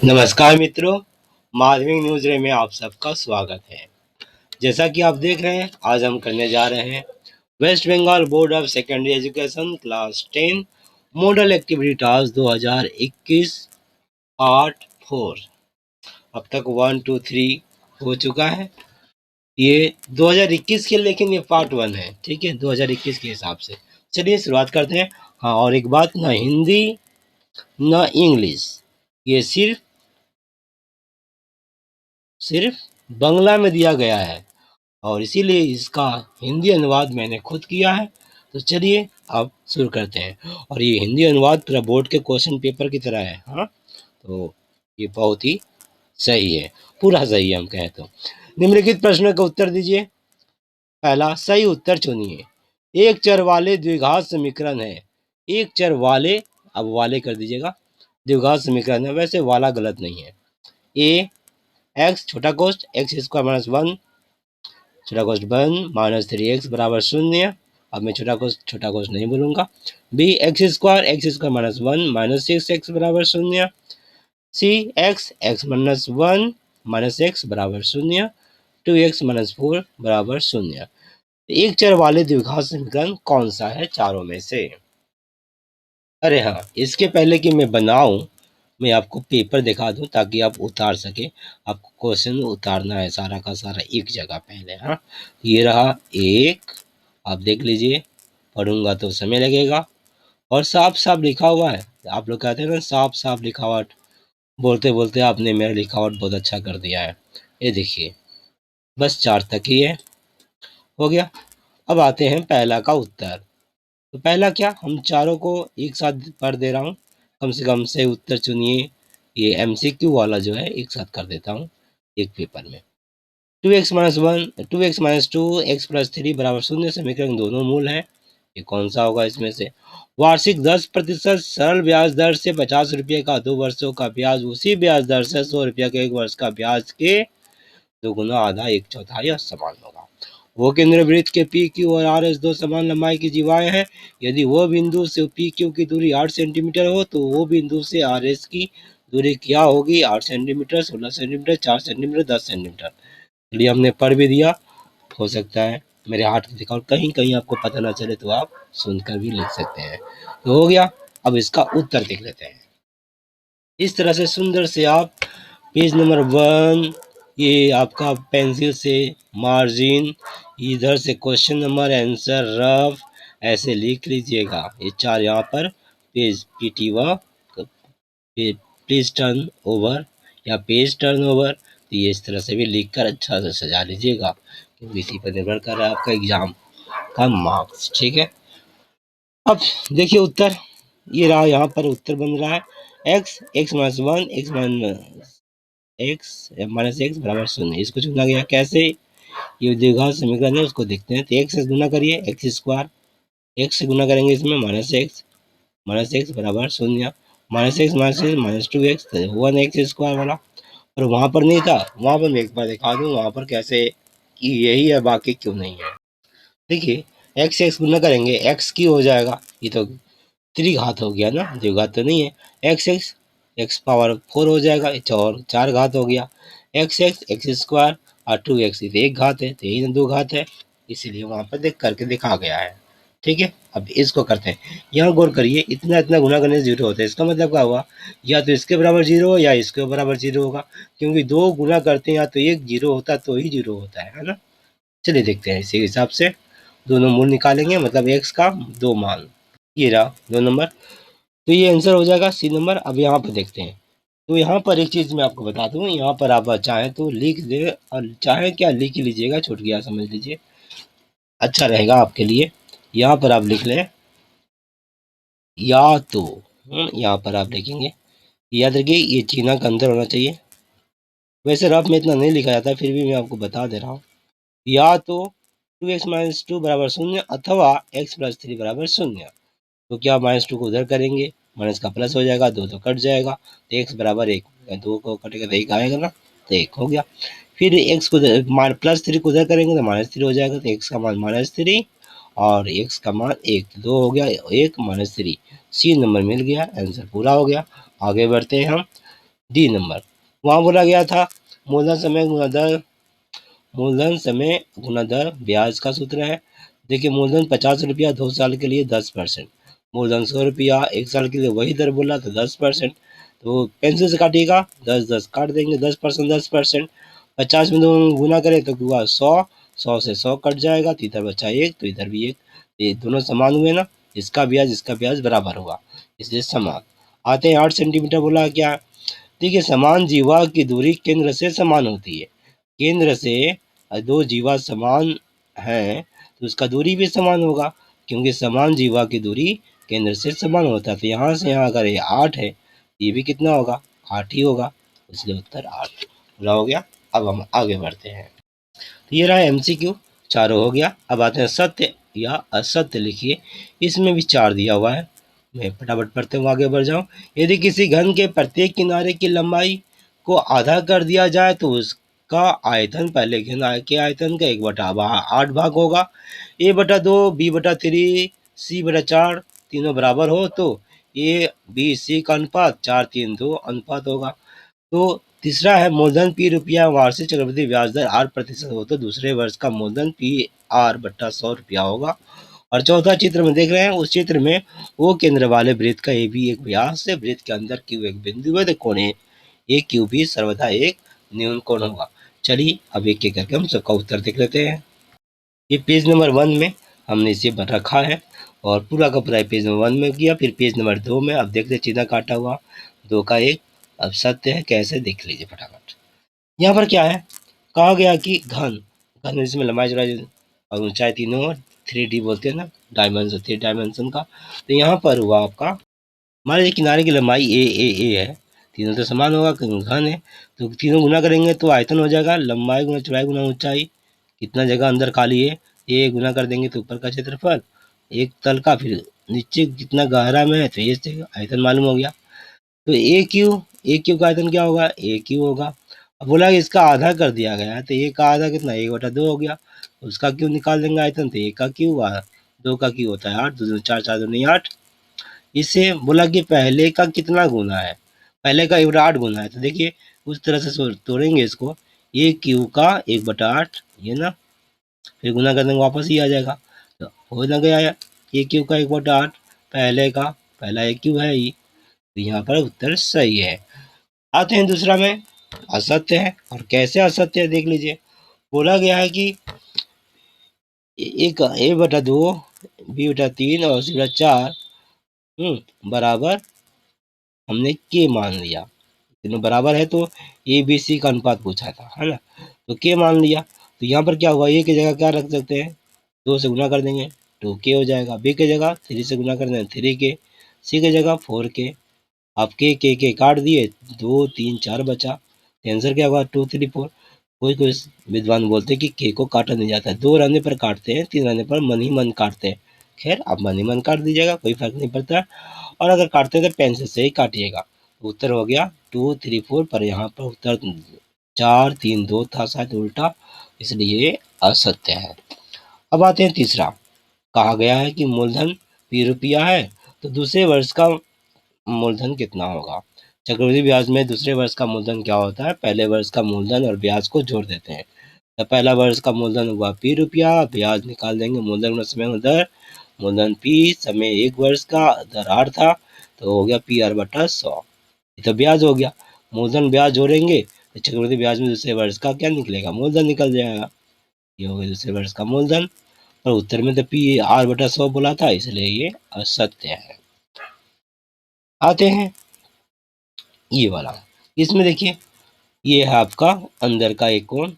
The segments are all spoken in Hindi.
नमस्कार मित्रों, माध्यमिक न्यूज रे में आप सबका स्वागत है। जैसा कि आप देख रहे हैं, आज हम करने जा रहे हैं West Bengal board of secondary Education class 10 model activity task 2021 part 4। अब तक 1 2 3 हो चुका है। ये 2021 के, लेकिन ये पार्ट 1 है, ठीक है, 2021 के हिसाब से। चलिए शुरुआत करते हैं। हाँ, और एक बात, ना हिंदी ना इंग्लिश, ये सिर्फ बंगला में दिया गया है और इसीलिए इसका हिंदी अनुवाद मैंने खुद किया है। तो चलिए अब शुरू करते हैं। और ये हिंदी अनुवाद पूरा बोर्ड के क्वेश्चन पेपर की तरह है। हाँ, तो ये बहुत ही सही है, पूरा सही है हम कहें तो। निम्नलिखित प्रश्नों का उत्तर दीजिए। पहला, सही उत्तर चुनिए। एक चर वाले द्विघात समीकरण है। एक चर वाले, अब वाले कर दीजिएगा, द्विघात समीकरण है, वैसे वाला गलत नहीं है। ए एक्स छोटा कोष्ट एक्स स्क्वायर माइनस 1 छोटा कोष्ट 1 माइनस 3x बराबर 0। अब मैं छोटा कोष्ट नहीं बोलूंगा। B x square minus 1 minus 6x बराबर 0। C x minus 1 minus x बराबर 0। 2x माइनस 4 बराबर 0। एक चर वाले द्विघात समीकरण कौन सा है चारों में से? अरे हाँ, इसके पहले कि मैं बनाऊं, मैं आपको पेपर दिखा दूं ताकि आप उतार सके। आपको क्वेश्चन उतारना है सारा का सारा एक जगह पहले। हाँ, ये रहा एक, आप देख लीजिए, पढ़ूंगा तो समय लगेगा। और साफ साफ लिखा हुआ है। आप लोग कहते हैं ना, साफ साफ लिखावट, बोलते बोलते आपने मेरा लिखावट बहुत अच्छा कर दिया है। ये देखिए, बस 4 तक ही है, हो गया। अब आते हैं पहला का उत्तर। तो पहला क्या, हम चारों को एक साथ पढ़ दे रहा हूँ, कम से कम से उत्तर चुनिए। ये एमसीक्यू वाला जो है एक साथ कर देता हूँ एक पेपर में। 2x minus 1 2x minus 2 x plus 3 बराबर 0 समीकरण दोनों मूल हैं। ये कौन सा होगा इसमें से? वार्षिक 10% सरल ब्याज दर से 50 रुपये का 2 वर्षों का ब्याज उसी ब्याज दर से 100 रुपये का 1 वर्ष का ब्याज के 2 गुना आधा 1/4 समान होगा। वो केंद्र वृत्त के पी क्यू और आर एस दो समान लंबाई की जीवाएं हैं। यदि वो बिंदु से पी क्यू की दूरी 8 सेंटीमीटर हो तो वो बिंदु से आर एस की दूरी क्या होगी? 8 सेंटीमीटर, 16 सेंटीमीटर, 4 सेंटीमीटर, 10 सेंटीमीटर। चलिए, हमने पढ़ भी दिया। हो सकता है मेरे हाथ की दिखावट कहीं कहीं आपको पता ना चले तो आप सुनकर भी लिख सकते हैं। तो हो गया। अब इसका उत्तर देख लेते हैं। इस तरह से सुंदर से आप पेज नंबर 1, ये आपका पेंसिल से मार्जिन, इधर से क्वेश्चन नंबर, आंसर रफ, ऐसे लिख लीजिएगा। ये 4 यहाँ पर पेज पीटी व प्लीज टर्न ओवर या पेज टर्न ओवर, तो ये इस तरह से भी लिख कर अच्छा से सजा लीजिएगा, क्योंकि इसी पर निर्भर कर रहा है आपका एग्जाम का मार्क्स। ठीक है, अब देखिए उत्तर, ये रहा, यहाँ पर उत्तर बन रहा है एक्स माइनस 1 एक्स बराबर 0। इसको चुना गया कैसे? ये द्विघात समीकरण है, उसको देखते हैं। तो एक्स से गुना करिए, एक्स स्क्वायर, एक्स से गुना करेंगे इसमें माइनस एक्स बराबर 0। Minus x minus 2x, 1x square वाला। और वहां पर नहीं था, वहां पर मैं एक बार दिखा दूं वहां पर कैसे कि यही है, बाकी क्यों नहीं है। देखिए, एक्स एक्स गुना करेंगे, एक्स की हो जाएगा, ये तो त्रिघात हो गया ना, द्विघात तो नहीं है। एक्स एक्स एक्स पावर 4 हो जाएगा, और 4 घात हो गया। एक्स एक्स एक्स स्क्वायर और 2x, ये एक घात है, तो यही ना 2 घात है, इसीलिए वहां पर देख करके दिखा गया है। ठीक है, अब इसको करते हैं। यहाँ गौर करिए, इतना इतना गुना करने से 0 होता है, इसका मतलब क्या हुआ? या तो इसके बराबर 0 हो या इसके बराबर 0 होगा, क्योंकि 2 गुना करते हैं या तो एक 0 होता है तो ही 0 होता है ना। चलिए देखते हैं, इसी हिसाब से दोनों मूल निकालेंगे, मतलब x का 2 मान। ये रहा 2 नंबर, तो ये आंसर हो जाएगा सी नंबर। अब यहाँ पर देखते हैं। तो यहाँ पर एक चीज़ मैं आपको बता दूँ, यहाँ पर आप चाहें तो लिख दे और चाहें क्या लिख ही लीजिएगा, छूट गया समझ लीजिए, अच्छा रहेगा आपके लिए। यहाँ पर आप लिख लें या तो, यहाँ पर आप लिखेंगे, याद रखिए ये चीना का अंदर होना चाहिए। वैसे रफ में इतना नहीं लिखा जाता, फिर भी मैं आपको बता दे रहा हूँ। या तो 2x माइनस 2 बराबर 0 अथवा x प्लस 3 बराबर 0। तो क्या, माइनस 2 को उधर करेंगे, माइनस का प्लस हो जाएगा, 2 तो कट जाएगा, तो x बराबर 1, 2 को कटेगा तो 1 आएगा ना, तो 1 हो गया। फिर x को प्लस 3 को उधर करेंगे तो माइनस 3 हो जाएगा, तो x का मान माइनस 3 और x का मान 1, 2 हो गया, 1 माइनस 3, सी नंबर मिल गया, आंसर पूरा हो गया। आगे बढ़ते हैं हम। D number. वहाँ बोला गया था मूलधन समय गुना दर ब्याज का सूत्र है। देखिए मूलधन 50 रुपया 2 साल के लिए 10%, मूलधन 100 रुपया 1 साल के लिए वही दर बोला तो 10%। तो पेंसिल से काटिएगा, 10 10 काट देंगे, 10%, 10%। 50 में 2 गुना करें तो हुआ 100, 100 से 100 कट जाएगा तो इधर बचा 1, तो इधर भी 1। ये दोनों समान हुए ना, इसका ब्याज बराबर हुआ, इसलिए समान। आते हैं 8 सेंटीमीटर बोला क्या। देखिए समान जीवा की दूरी केंद्र से समान होती है। केंद्र से दो जीवा समान हैं तो उसका दूरी भी समान होगा, क्योंकि समान जीवा की दूरी केंद्र से समान होता है। तो यहाँ से यहाँ अगर ये 8 है, ये भी कितना होगा, 8 ही होगा, इसलिए उत्तर 8 पूरा हो गया। अब हम आगे बढ़ते हैं। तो ये रहा एमसीक्यू, चारों हो गया। अब आते हैं सत्य या असत्य लिखिए, इसमें भी 4 दिया हुआ है। मैं फटाफट पढ़ते हुए आगे बढ़ जाऊं। यदि किसी घन के प्रत्येक किनारे की लंबाई को आधा कर दिया जाए तो उसका आयतन पहले घन के आयतन का 1/8 भाग होगा। A/2, B/3, C/4 तीनों बराबर हो तो A B C का अनुपात 4:3:2 अनुपात होगा। तो तीसरा है मूलधन P रुपया वार्षिक चक्रवृद्धि ब्याज दर 8% हो तो दूसरे वर्ष का मूलधन PR/100 रुपया होगा। और चौथा चित्र में देख रहे हैं, उस चित्र में वो केंद्र वाले वृत्त का AB एक व्यास है, वृत्त के अंदर Q एक बिंदु है, तो कोण AQ भी सर्वदा एक न्यून कोण होगा। चलिए अब एक एक करके हम सबका उत्तर देख लेते हैं। ये पेज नंबर 1 में हमने इसे रखा है और पूरा का पूरा पेज नंबर 1 में किया, फिर पेज नंबर 2 में अब देखते चिन्ह काटा हुआ 2 का 1। अब सत्य है कैसे देख लीजिए फटाफट। यहाँ पर क्या है, कहा गया कि घन घन इसमें लंबाई चौड़ाई और ऊंचाई तीनों 3D बोलते हैं ना, डायमेंशन 3 डायमेंशन का। तो यहाँ पर हुआ आपका, मान लीजिए किनारे की लंबाई ए है, तीनों तो समान होगा क्योंकि घन है, तो तीनों गुना करेंगे तो आयतन हो जाएगा लंबाई गुना चौड़ाई गुना ऊंचाई। कितना जगह अंदर खाली है, ये गुना कर देंगे तो ऊपर का क्षेत्रफल एक तल का, फिर नीचे कितना गहरा में है तो ये आयतन मालूम हो गया। तो ए क्यू का आयतन क्या होगा, ए क्यू होगा। अब बोला कि इसका आधा कर दिया गया है तो ए का आधा कितना 1/2 हो गया, उसका क्यू निकाल देंगे आयतन, तो ए का क्यू हुआ 2 का क्यू होता है 8, 2 दूनी 4, 4 दूनी 8। इससे बोला कि पहले का कितना गुना है, पहले का 1/8 गुना है, तो देखिए उस तरह से तोड़ेंगे इसको, ए क्यू का 1/8 ये ना, फिर गुना कर देंगे वापस ही आ जाएगा, तो हो ना गया ए क्यू का 1/8, पहले का पहला ए क्यू है ही, तो यहाँ पर उत्तर सही है। आते हैं दूसरा में, असत्य है। और कैसे असत्य है देख लीजिए। बोला गया है कि एक A/2, B/3 और C/4 बराबर हमने के मान लिया, तीनों बराबर है तो ए बी सी का अनुपात पूछा था, है ना, तो के मान लिया। तो यहाँ पर क्या हुआ, ए की जगह क्या रख सकते हैं, 2 से गुना कर देंगे 2k हो जाएगा, बी की जगह 3 से गुना कर देंगे 3k, सी की जगह 4k। आप के काट दिए, 2 3 4 बचा, तो आंसर क्या होगा 2 3 4। कोई कोई विद्वान बोलते हैं कि के को काटा नहीं जाता, 2 रहने पर काटते हैं, 3 रहने पर मन ही मन काटते हैं। खैर आप मन ही मन काट दीजिएगा, कोई फर्क नहीं पड़ता। और अगर काटते हैं तो पेंसिल से ही काटिएगा। उत्तर हो गया 2 3 4, पर यहाँ पर उत्तर 4 3 2 था शायद उल्टा, इसलिए ये असत्य है। अब आते हैं तीसरा, कहा गया है कि मूलधन ₹20 है तो दूसरे वर्ष का मूलधन कितना होगा। चक्रवृद्धि ब्याज में दूसरे वर्ष का मूलधन क्या होता है, पहले वर्ष का मूलधन और ब्याज को जोड़ देते हैं। तो पहला वर्ष का मूलधन हुआ ₹P, ब्याज निकाल देंगे, मूलधन गुणा समय गुणा दर, मूलधन P, समय 1 वर्ष का, दर 8 था तो हो गया PR/100। ये तो ब्याज हो गया, मूलधन ब्याज जोड़ेंगे तो चक्रवृद्धि ब्याज में दूसरे वर्ष का क्या निकलेगा, मूलधन निकल जाएगा। ये हो गया दूसरे वर्ष का मूलधन। और उत्तर में तो PR/100 बोला था, इसलिए ये असत्य है। आते हैं ये वाला, इसमें देखिए ये है आपका अंदर का एक कोण,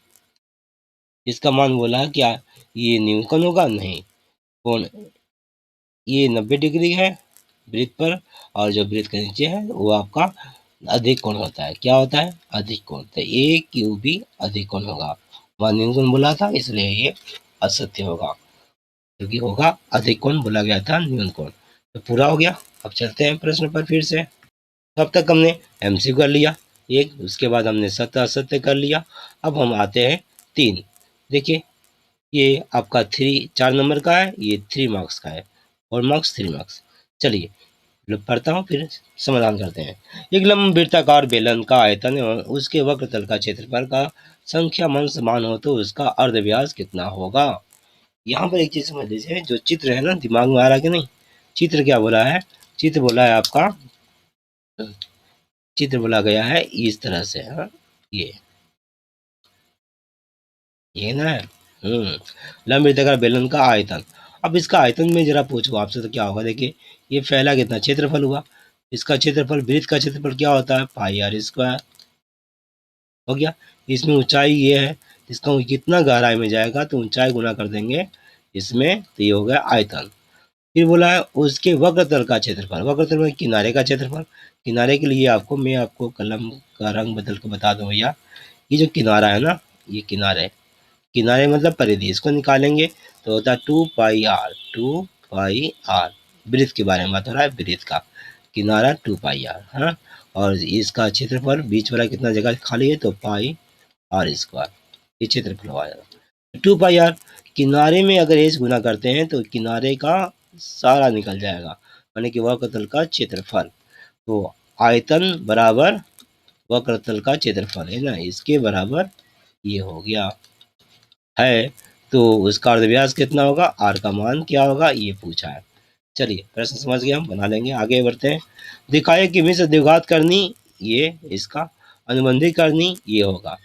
इसका मान बोला है क्या, ये न्यून कोण होगा, नहीं, कोण ये 90 डिग्री है वृत्त पर, और जो वृत्त के नीचे है वो आपका अधिक कोण होता है, क्या होता है, अधिक कोण, तो ए क्यू भी अधिक कोण होगा। वहाँ न्यून कोण बोला था इसलिए ये असत्य होगा, क्योंकि होगा अधिक कोण बोला गया था, न्यून कोण। तो पूरा हो गया। अब चलते हैं प्रश्न पर फिर से। तब तक हमने एमसीक्यू कर लिया एक, उसके बाद हमने सत्य असत्य कर लिया। अब हम आते हैं 3। देखिए ये आपका 4 नंबर का है, ये 3 मार्क्स का है, 4 मार्क्स 3 मार्क्स। चलिए पढ़ता हूँ फिर समाधान करते हैं। एक लंब वृत्ताकार बेलन का आयतन एवं उसके वक्र तल का क्षेत्रफल का संख्या मन समान हो तो उसका अर्धव्यास कितना होगा। यहाँ पर एक चीज समझ लीजिए, जो चित्र है ना, दिमाग में आ रहा है कि नहीं। चित्र क्या बोला है, चित्र बोला है आपका, चित्र बोला गया है इस तरह से, हाँ ये ना है। लंब वृत्ताकार बेलन का आयतन। अब इसका आयतन में जरा पूछो आपसे तो क्या होगा, देखिए ये फैला कितना क्षेत्रफल हुआ, इसका क्षेत्रफल, वृत्त का क्षेत्रफल क्या होता है, पाई आर स्क्वायर हो गया। इसमें ऊंचाई ये है, इसका कितना गहराई में जाएगा तो ऊंचाई गुना कर देंगे इसमें, तो ये हो गया आयतन। फिर बोला है उसके वक्र तल का क्षेत्रफल, वक्र तल में किनारे का क्षेत्रफल। किनारे के लिए आपको, मैं आपको कलम का रंग बदल के बता दूं भैया, ये जो किनारा है ना, ये किनारे, किनारे मतलब परिधि, इसको निकालेंगे तो होता है 2 पाई आर, 2 पाई आर। वृत्त के बारे में बात हो रहा है, वृत्त का किनारा 2 पाई आर, हाँ। और इसका क्षेत्रफल बीच वाला कितना जगह खाली है तो पाई आर स्क्वायर, ये क्षेत्रफल हो जाएगा 2 पाई आर। किनारे में अगर एच गुना करते हैं तो किनारे का सारा निकल जाएगा, यानी कि वक्र तल का क्षेत्रफल। तो आयतन बराबर वक्र तल का क्षेत्रफल है ना, इसके बराबर ये हो गया है। तो उसका अर्धव्यास कितना होगा, आर का मान क्या होगा, ये पूछा है। चलिए प्रश्न समझ गए, हम बना लेंगे, आगे बढ़ते हैं। दिखाए कि मिश्र द्विघात करनी, ये इसका अनुबंधी करनी ये होगा।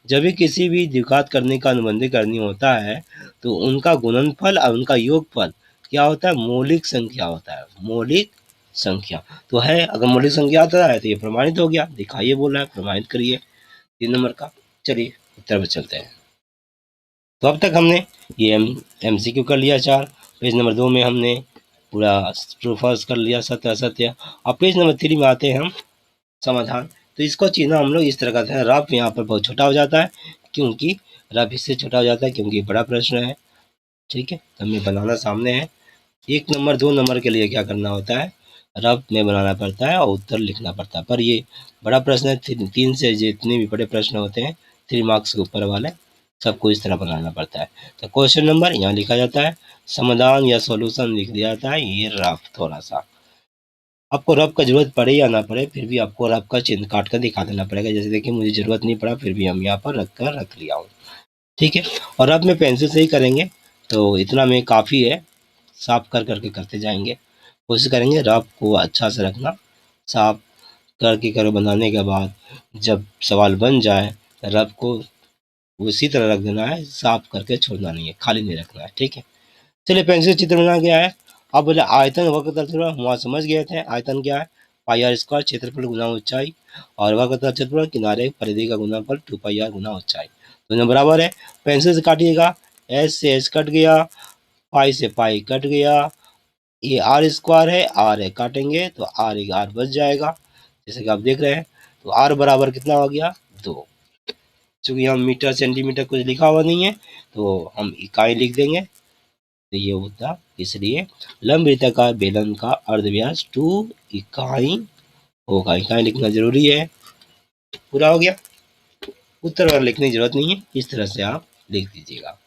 जब भी किसी भी द्विघात करने का अनुबंधी करनी होता है तो उनका गुणनफल और उनका योगफल क्या होता है, मौलिक संख्या होता है, मौलिक संख्या। तो है, अगर मौलिक संख्या आता है तो ये प्रमाणित हो गया, दिखाइए बोल रहा है, प्रमाणित करिए 3 नंबर का। चलिए उत्तर पर चलते हैं। तो अब तक हमने ये MCQ कर लिया 4, पेज नंबर 2 में हमने पूरा ट्रू फॉल्स कर लिया, सत्य असत्य। अब पेज नंबर 3 में आते हैं हम समाधान। तो इसको चीना हम लोग इस तरह करते हैं, रफ यहाँ पर बहुत छोटा हो जाता है, क्योंकि रफ इससे छोटा हो जाता है क्योंकि बड़ा प्रश्न है, ठीक है। तो हमें बनाना सामने है। 1 नंबर 2 नंबर के लिए क्या करना होता है, रफ में बनाना पड़ता है और उत्तर लिखना पड़ता है। पर ये बड़ा प्रश्न है, 3 से जितने भी बड़े प्रश्न होते हैं 3 मार्क्स के ऊपर वाले, सबको इस तरह बनाना पड़ता है। तो क्वेश्चन नंबर यहाँ लिखा जाता है, समाधान या सॉल्यूशन लिख दिया जाता है, ये रफ थोड़ा सा। आपको रफ का जरूरत पड़े या ना पड़े, फिर भी आपको रफ का चिन्ह काट कर दिखा देना पड़ेगा। जैसे देखिए मुझे जरूरत नहीं पड़ा, फिर भी हम यहाँ पर रख लिया हूँ, ठीक है। और रफ में पेंसिल से ही करेंगे तो इतना में काफ़ी है, साफ कर करके करते जाएंगे, कोशिश करेंगे रफ को अच्छा से रखना, साफ करके कर बनाने के बाद जब सवाल बन जाए रफ को उसी तरह रख देना है, साफ करके छोड़ना नहीं है, खाली नहीं रखना है, ठीक है। चलिए पेंसिल चित्र बना गया है। अब बोले आयतन वक्र तल क्षेत्रफल, हम वहाँ समझ गए थे आयतन क्या है, पाई आर स्क्वायर, क्षेत्रफल गुना ऊंचाई, और वक्र तल क्षेत्रफल किनारे परिधि का गुणनफल 2 पाई आर गुना ऊंचाई, दोनों बराबर है। पेंसिल से काटिएगा, एस से एस कट गया, पाई से पाई कट गया, ये आर स्क्वायर है, आर है, काटेंगे तो आर आर बच जाएगा, जैसे कि आप देख रहे हैं। तो आर बराबर कितना हो गया, 2। चूंकि हम मीटर सेंटीमीटर कुछ लिखा हुआ नहीं है तो हम इकाई लिख देंगे, तो ये होता, इसलिए लंब वृत्ताकार बेलन का अर्धव्यास 2 इकाई होगा। इकाई लिखना जरूरी है। पूरा हो गया, उत्तर वाला लिखने की जरूरत नहीं है, इस तरह से आप लिख दीजिएगा।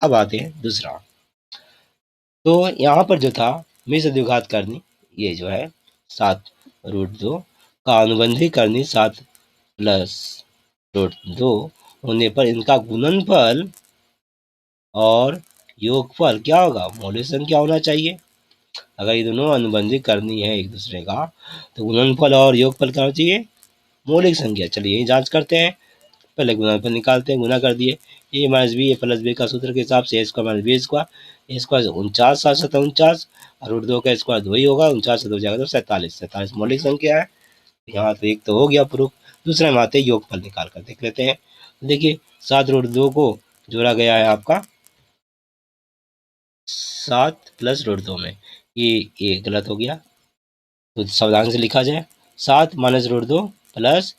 अब आते हैं दूसरा। तो यहाँ पर जो था मिश्र द्विघात करनी, ये जो है 7√2 का अनुबंधी करनी 7+√2 होने पर इनका गुणनफल और योगफल क्या होगा, मौलिक संख्या होना चाहिए। अगर ये दोनों अनुबंधी करनी है एक दूसरे का तो गुणनफल और योगफल क्या होना चाहिए, मौलिक संख्या। चलिए यही जांच करते हैं, पहले गुणनफल निकालते हैं, गुना कर दिए, ए माइनस बी, ए प्लस बी का सूत्र के हिसाब से ए स्क्वायर माइनस बी स्क्वायर, ए स्क्वायर 49, 7 7 49, और √2 का स्क्वायर 2 ही होगा, 49 से 2 जाएगा तो 47, 47 मौलिक संख्या है। यहाँ तो एक तो हो गया प्रूफ। दूसरे में आते योगफल निकाल कर देख लेते हैं। देखिए 7√2 को जोड़ा गया है आपका 7+√2 में, ये गलत हो गया, तो सावधान से लिखा जाए, 7 - √2 प्लस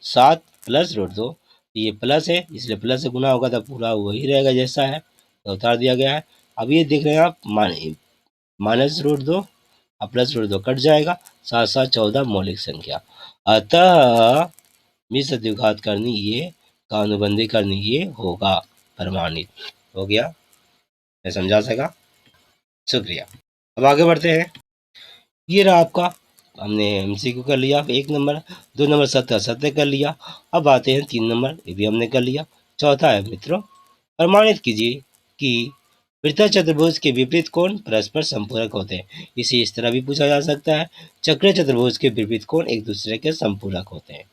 7+√2, ये प्लस है इसलिए प्लस से गुना होगा तो पूरा वही रहेगा जैसा है, तो उतार दिया गया है। अब ये देख रहे हैं आप, -√2 और +√2 कट जाएगा, 7 7 14 मौलिक संख्या। अतः मिश्र द्विघात करनी ये का अनुबंधी करनी ये होगा, प्रमाणित हो गया। मैं समझा सका, शुक्रिया। अब आगे बढ़ते हैं। ये रहा आपका, हमने एमसीक्यू कर लिया 1 नंबर, 2 नंबर सतह सतह कर लिया। अब आते हैं 3 नंबर, ये भी हमने कर लिया। चौथा है मित्रों, प्रमाणित कीजिए कि वृत्त चतुर्भुज के विपरीत कोण परस्पर संपूरक होते हैं। इसे इस तरह भी पूछा जा सकता है, चक्रीय चतुर्भुज के विपरीत कोण एक दूसरे के संपूरक होते हैं।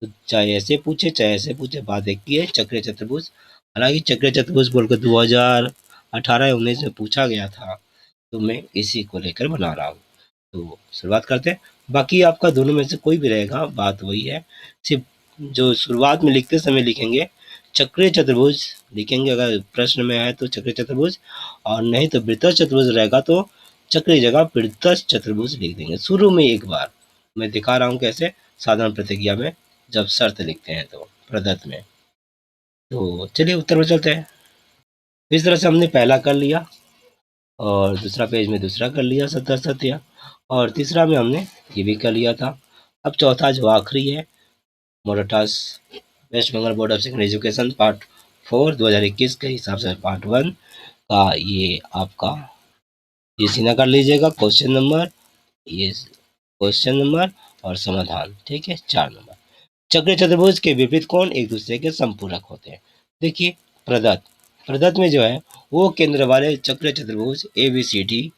तो चाहे ऐसे पूछे चाहे ऐसे पूछे, बात एक ही है, चक्रीय चतुर्भुज। हालांकि चक्रीय चतुर्भुज बोलकर 2018 या 19 में पूछा गया था, तो मैं इसी को लेकर बना रहा हूँ। तो शुरुआत करते हैं। बाकी आपका दोनों में से कोई भी रहेगा, बात वही है। सिर्फ जो शुरुआत में लिखते समय लिखेंगे चक्रीय चतुर्भुज लिखेंगे, अगर प्रश्न में है तो चक्रीय चतुर्भुज, और नहीं तो वृत्त चतुर्भुज रहेगा तो चक्रीय जगह वृत्त चतुर्भुज लिख देंगे शुरू में एक बार। मैं दिखा रहा हूँ कैसे, साधारण प्रतिक्रिया में जब शर्त लिखते हैं तो प्रदत्त में। तो चलिए उत्तर में चलते हैं। इस तरह से हमने पहला कर लिया, और दूसरा पेज में दूसरा कर लिया सत्तर सत्या, और तीसरा में हमने ये भी कर लिया था। अब चौथा जो आखिरी है, मोराटास West Bengal board of secondary education part 4 2021 के हिसाब से पार्ट 1 का ये आपका ये सीना कर लीजिएगा। क्वेश्चन नंबर, ये क्वेश्चन नंबर और समाधान, ठीक है। 4 नंबर, चक्रीय चतुर्भुज के विपरीत कोण एक दूसरे के संपूरक होते हैं। देखिए प्रदत्त, प्रदत्त में जो है वो केंद्र वाले चक्रीय चतुर्भुज ABCD,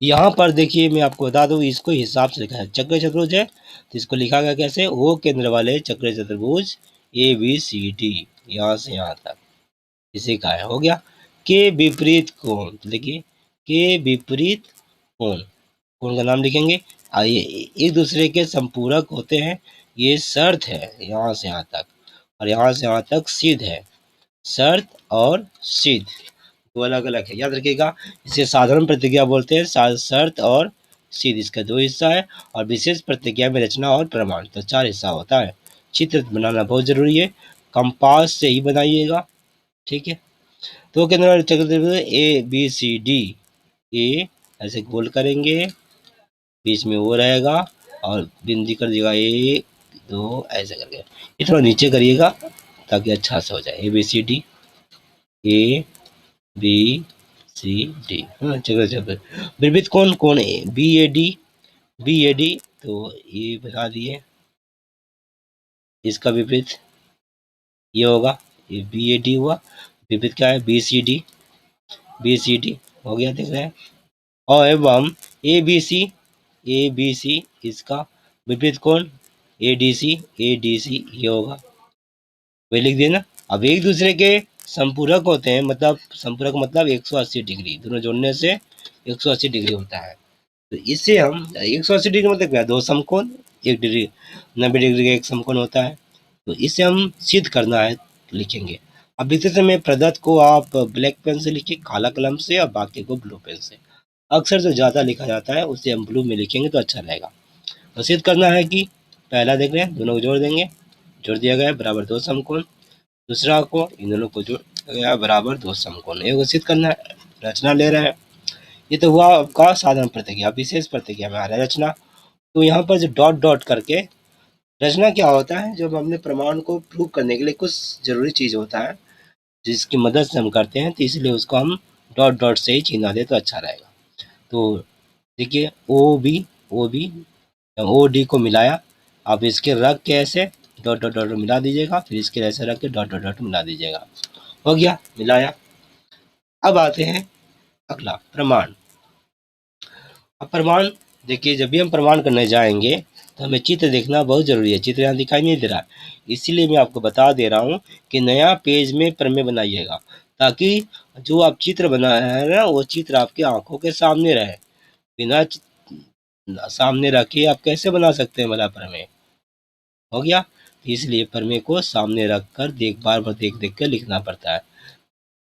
यहाँ पर देखिए मैं आपको बता दूं, इसको हिसाब से लिखा है, चक्रीय चतुर्भुज है तो इसको लिखा गया कैसे, वो केंद्र वाले चक्रीय चतुर्भुज ABCD, यहाँ से यहाँ तक इसी का है, हो गया। के विपरीत कोण, तो देखिए के विपरीत कोण, कोण का नाम लिखेंगे, ये एक दूसरे के संपूरक होते हैं, ये शर्त है यहाँ से यहाँ तक, और यहाँ से यहाँ तक सिद्ध है। शर्त और सिद्ध दो अलग अलग है, याद रखिएगा। इसे साधारण प्रतिज्ञा बोलते हैं, शर्त और सिद्ध इसका 2 हिस्सा है, और विशेष प्रतिज्ञा में रचना और प्रमाण, तो 4 हिस्सा होता है। चित्र बनाना बहुत जरूरी है, कंपास से ही बनाइएगा, ठीक है। तो केंद्र वाले चक्र ABCD, ए ऐसे गोल करेंगे, बीच में वो रहेगा, और बिंदी कर दीजिएगा 1 2 ऐसे करके, ये थोड़ा नीचे करिएगा ताकि अच्छा से हो जाए। ABCD, ABCD, हाँ चलो चलो। विपरीत कोण, कोण BAD, तो ये बता दिए, इसका विपरीत ये होगा, ये BAD हुआ। विपरीत क्या है, BCD हो गया, देख रहे हैं। और एवं ABC, इसका विपरीत कोण ADC ये होगा, वही लिख देना। अब एक दूसरे के संपूरक होते हैं, मतलब संपूरक मतलब 180 डिग्री, दोनों जोड़ने से 180 डिग्री होता है। तो इससे हम 180 डिग्री मतलब क्या, दो समकोण, 1 डिग्री 90 डिग्री का एक समकोण होता है। तो इसे हम सिद्ध करना है, लिखेंगे। अब लिखते समय प्रदत्त को आप ब्लैक पेन से लिखिए, काला कलम से, और बाकी को ब्लू पेन से। अक्सर जो ज़्यादा लिखा जाता है उसे हम ब्लू में लिखेंगे तो अच्छा रहेगा। तो सिद्ध करना है कि पहला देख रहे हैं, दोनों को जोड़ देंगे, जोड़ दिया गया है बराबर 2 समकोण। दूसरा को इन दोनों को जोड़ गया बराबर 2 समकोण, ये घोषित करना है। रचना ले रहे हैं, ये तो हुआ आपका साधारण प्रतिक्रिया। विशेष प्रतिक्रिया में आ रहा है रचना। तो यहाँ पर जो डॉट डॉट करके, रचना क्या होता है, जब हमने प्रमाण को प्रूव करने के लिए कुछ जरूरी चीज होता है जिसकी मदद से हम करते हैं, तो इसलिए उसको हम डॉट डॉट से ही चिन्हा दे तो अच्छा रहेगा। तो देखिए ओ बी ओ डी को मिलाया, आप इसके रख के ऐसे डॉट डॉट डॉट मिला दीजिएगा, फिर इसके ऐसे रख के डॉट डॉट डॉट मिला दीजिएगा, हो गया मिलाया। अब आते हैं अगला प्रमाण। अब प्रमाण देखिए, जब भी हम प्रमाण करने जाएंगे तो हमें चित्र देखना बहुत जरूरी है। चित्र यहाँ दिखाई नहीं दे रहा, इसीलिए मैं आपको बता दे रहा हूँ कि नया पेज में प्रमेय बनाइएगा, ताकि जो आप चित्र बना रहे हैं ना, वो चित्र आपकी आंखों के सामने रहे। बिना सामने रखे आप कैसे बना सकते हैं भला प्रमेय, हो गया। इसलिए प्रमेय को सामने रख कर बार बार देख देख कर लिखना पड़ता है,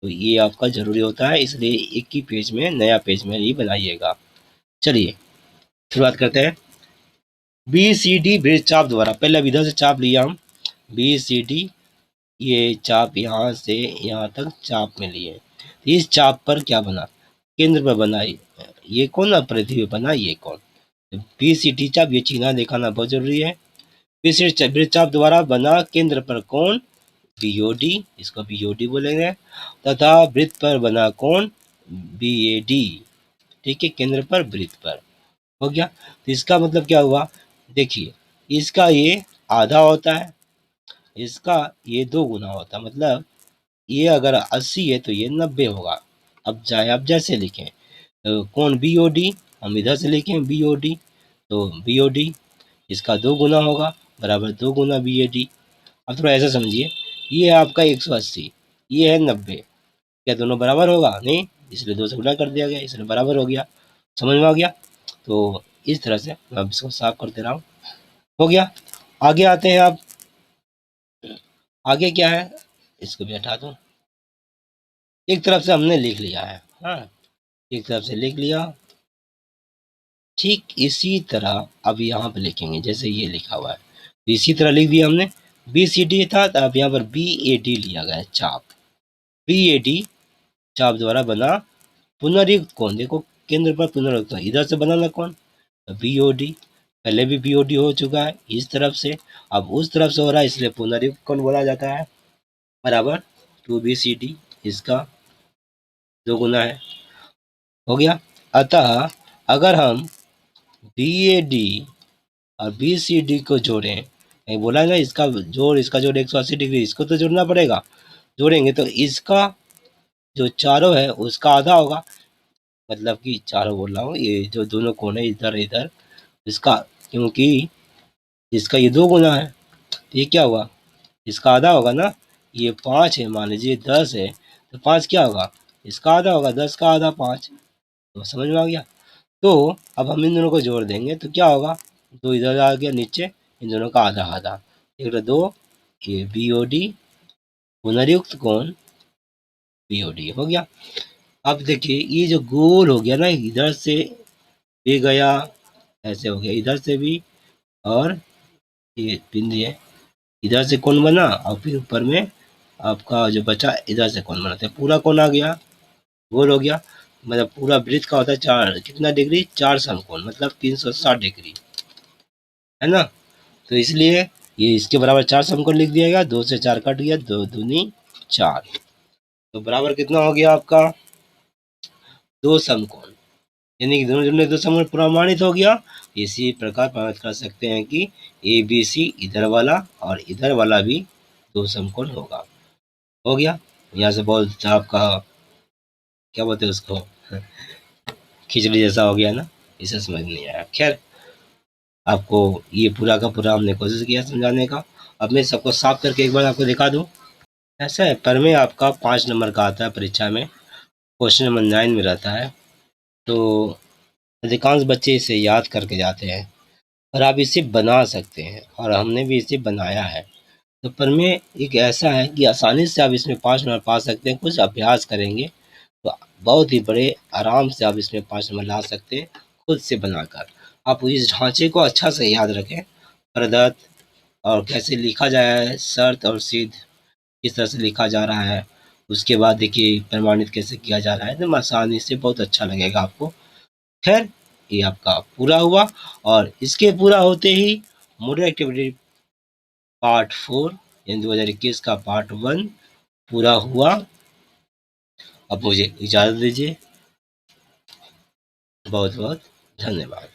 तो ये आपका जरूरी होता है, इसलिए एक ही पेज में, नया पेज में ही बनाइएगा। चलिए शुरुआत करते हैं। BCD वृत्त चाप द्वारा, पहले अब इधर से चाप लिया हम, BCD ये चाप यहाँ से यहाँ तक चाप में लिए, इस चाप पर क्या बना, केंद्र पर बना, ये कौन ना पृथ्वी बना, ये कौन, BCD चाप, ये चिन्ह दिखाना बहुत जरूरी है। BCD वृत्त चाप द्वारा बना केंद्र पर कोण BOD, इसको BOD बोलेंगे, तथा वृत्त पर बना कोण BAD, ठीक है, केंद्र पर वृत्त पर। हो गया। तो इसका मतलब क्या हुआ, देखिए इसका ये आधा होता है, इसका ये 2 गुना होता है, मतलब ये अगर 80 है तो ये 90 होगा। अब चाहे आप जैसे लिखें, तो कौन बी ओ डी, हम इधर से लिखें बी ओ डी, तो बी ओ डी इसका 2 गुना होगा, बराबर 2 गुना बी ए डी। अब थोड़ा ऐसा समझिए, ये है आपका 180, ये है 90, क्या दोनों बराबर होगा? नहीं, इसलिए 2 से गुना कर दिया गया, इसलिए बराबर हो गया। समझ में आ गया? तो इस तरह से मैं अब इसको साफ करते रहा हूँ। हो गया। आगे आते हैं आप, आगे क्या है, इसको भी हटा दूँ। एक तरफ से हमने लिख लिया है, हाँ, एक तरफ से लिख लिया। ठीक इसी तरह अब यहाँ पे लिखेंगे, जैसे ये लिखा हुआ है, तो इसी तरह लिख दिया हमने। बी सी डी था, तो अब यहाँ पर बी ए डी लिया गया है, चाप। बी ए डी चाप द्वारा बना पुनर्युक्त कोण, देखो केंद्र पर पुनर्युक्त, इधर से बनाना कौन, बी ओ डी। पहले भी बी ओ डी हो चुका है इस तरफ से, अब उस तरफ से हो रहा है, इसलिए पुनर्युक्त कोण बोला जाता है, बराबर 2 बी सी डी, इसका 2 गुना है। हो गया। अतः अगर हम बी ए डी और बी सी डी को जोड़ें, नहीं बोला है ना, इसका जोड़ 180 डिग्री, इसको तो जोड़ना पड़ेगा। जोड़ेंगे तो इसका जो चारों है उसका आधा होगा, मतलब कि चारों बोल रहा हूँ, ये जो दोनों कोण है इधर इधर, इसका, क्योंकि इसका ये 2 गुना है, तो ये क्या हुआ, इसका आधा होगा ना। ये 5 है, मान लीजिए 10 है, तो 5 क्या होगा, इसका आधा होगा, 10 का आधा 5। तो समझ में आ गया। तो अब हम इन दोनों को जोड़ देंगे तो क्या होगा, 2 इधर आ गया नीचे, इन दोनों का आधा आधा, 1 2, ये बी ओ डी पुनर्युक्त कोण बी ओ डी हो गया। अब देखिए ये जो गोल हो गया ना, इधर से भी गया, ऐसे हो गया, इधर से भी, और ये बिंदु है, इधर से कोण बना, और फिर ऊपर में आपका जो बचा इधर से कोण बनाते हैं, पूरा कोण आ गया, गोल हो गया। मतलब पूरा वृत्त का होता है 4 कितना डिग्री, 4 समकोण, मतलब 360 डिग्री, है ना। तो इसलिए ये इसके बराबर 4 समकोण लिख दिया गया, 2 से 4 कट गया, 2 दूनी 4, तो बराबर कितना हो गया आपका, 2 समकोण, यानी कि दोनों जुड़ने 2 समकोण प्रमाणित हो गया। इसी प्रकार प्रमाणित कर सकते हैं कि ए बी सी इधर वाला और इधर वाला भी 2 समकोण होगा। हो गया। यहाँ से बहुत आपका क्या बोलते हैं उसको, खिचड़ी जैसा हो गया ना, इसे समझ नहीं आया। खैर, आपको ये पूरा का पूरा हमने कोशिश किया समझाने का। अब मैं सबको साफ करके एक बार आपको दिखा दूं। ऐसा है, पर में आपका 5 नंबर का आता है परीक्षा में, क्वेश्चन नंबर 9 में रहता है, तो अधिकांश बच्चे इसे याद करके जाते हैं, और आप इसे बना सकते हैं, और हमने भी इसे बनाया है। तो पर में एक ऐसा है कि आसानी से आप इसमें 5 नंबर पा सकते हैं, कुछ अभ्यास करेंगे तो बहुत ही बड़े आराम से आप इसमें 5 नंबर ला सकते हैं, खुद से बनाकर। आप इस ढांचे को अच्छा से याद रखें, प्रदत्त और कैसे लिखा जाए है, शर्त और सिद्ध किस तरह से लिखा जा रहा है, उसके बाद देखिए प्रमाणित कैसे किया जा रहा है, तो आसानी से बहुत अच्छा लगेगा आपको। खैर, ये आपका पूरा हुआ, और इसके पूरा होते ही मॉडल एक्टिविटी पार्ट 4 यानी 2021 का पार्ट 1 पूरा हुआ। अब मुझे इजाज़त दीजिए, बहुत बहुत धन्यवाद।